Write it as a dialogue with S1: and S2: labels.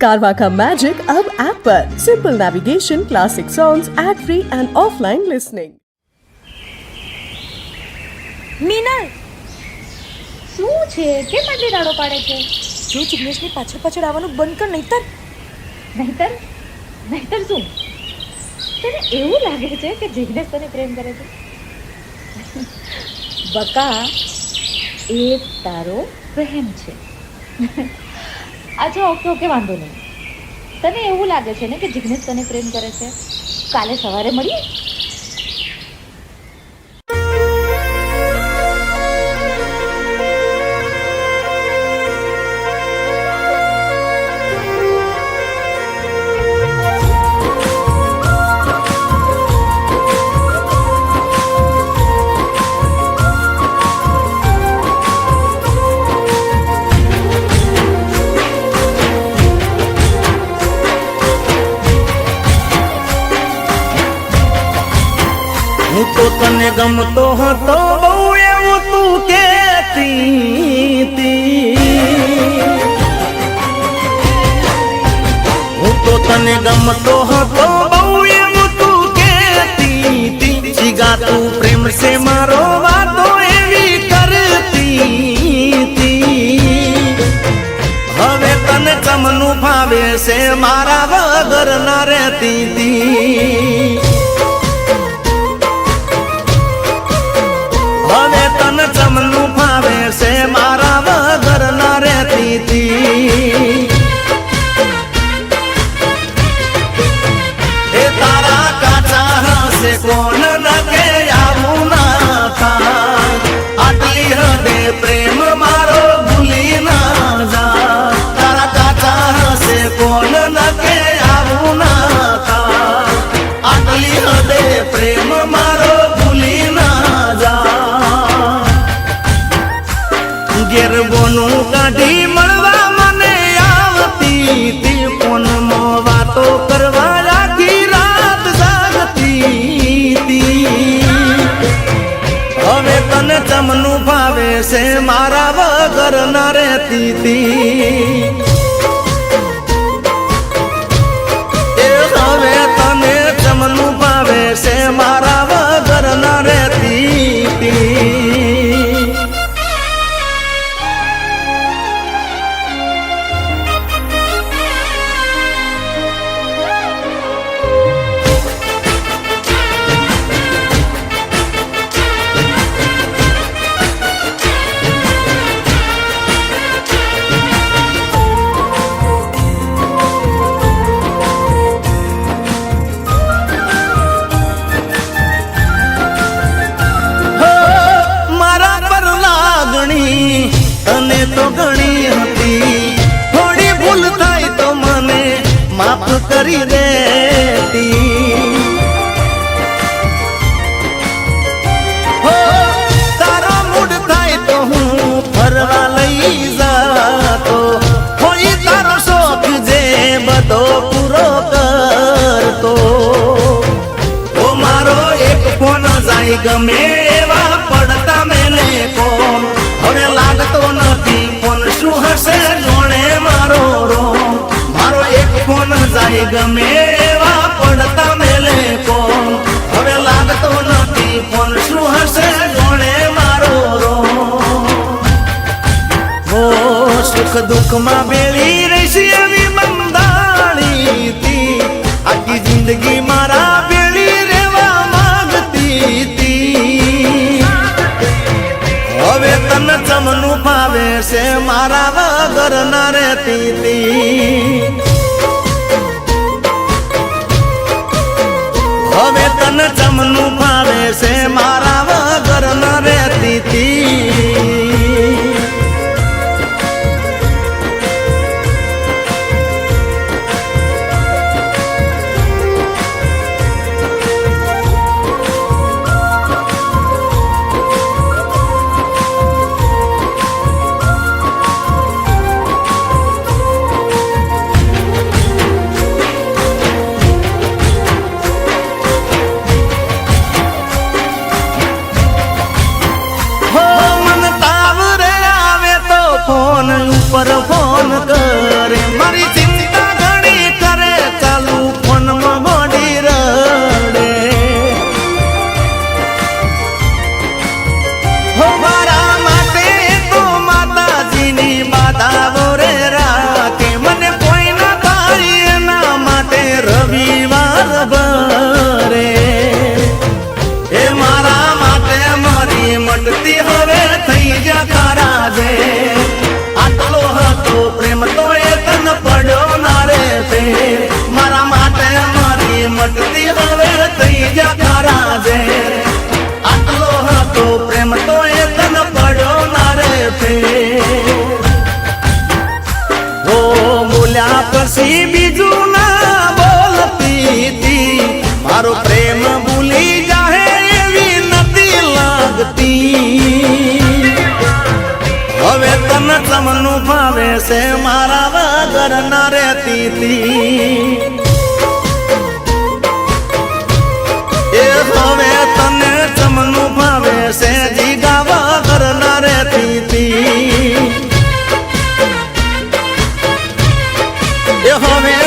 S1: कारवा का मैजिक अब ऐप पर simple navigation, classic songs, ad free and offline listening.
S2: Minal શું છે? કેમ આટલી રાડો પાડે છે?
S3: જો જિગ્નેશની પાછળ પાછળ આવવાનું બંધ કર, નહીતર
S2: નહીતર નહીતર શું? તને એવું લાગે છે કે જિગ્નેશ તને પ્રેમ કરે છે? બકા, એ તારો વહેમ છે. અચ્છા, ઓકે ઓકે, વાંધો નહીં. તને એવું લાગે છે ને કે જિગ્નેશ તને પ્રેમ કરે છે? કાલે સવારે મળીએ.
S4: હું તો તને ગમતો હતો બહુ એવું તું કહેતી. હું તો તને ગમતો હતો બહુ એવું તું કહેતી. જીગા તું પ્રેમ સે મારો વાતો એવી કરતી. હવે તને ચમનું ભાવે છે મારા વગર ના રહેતી. હવે તને ચમનું ભાવે છે મારા વગર ના રહેતી. એ તારા કાચા હશે કોણ ન કે આવું ના થાય. આટલી હદે પ્રેમ મારો ભૂલી ના જા. તારા કાચા હશે કોણ ન કે આવું ના થાય. આટલી હદે પ્રેમ મારો ભૂલી ના જા. ગેરબોનું કાઢી મળવા મને આવતી. ફોનમાં વાતો કરવા રાખી રાત જાગતી. હવે તને ચમનું ભાવે છે મારા વગર ના રહેતી. હવે તને ચમનું ભાવે છે મારા વગર ના રહેતી. તને તો ઘણી હતી, થોડી ભૂલ થાય તો મને માફ કરી દેતી. હો તારો મૂડ થાય તો હું ફરવા લઈ જાતો. હોય તારો શોખ જે બધો પૂરો કરતો. ઓ મારો એક ફોન જાય ગમે એવા પડતા મેને કોણ. હવે લાગતો નથી ફોન શું હશે જોણે મારો રો. મારો એક ફોન જાય ગમે એવા પડતા મેલે કોણ. હવે લાગતો નથી ફોન શું હશે જોણે મારો રો. ઓ સુખ દુઃખમાં બેળી રહેશે એવી બંધાણી. આખી જિંદગી મારા બેળી રહેવા માંગતી. હવે તને ચમનું ભાવે છે મારા વગર ના રહેતી. હવે તને ચમનું ભાવે છે મારા વગર ના રહેતી. પછી બીજું ના બોલતી હતી મારો પ્રેમ ભૂલી જાહે એવી નથી લાગતી હવે તને ચમનું ભાવે છે મારા વગર ના રહેતી હતી એ હવે તને ચમનું ભાવે છે જીગા વગર ના રહેતી હતી એ હવે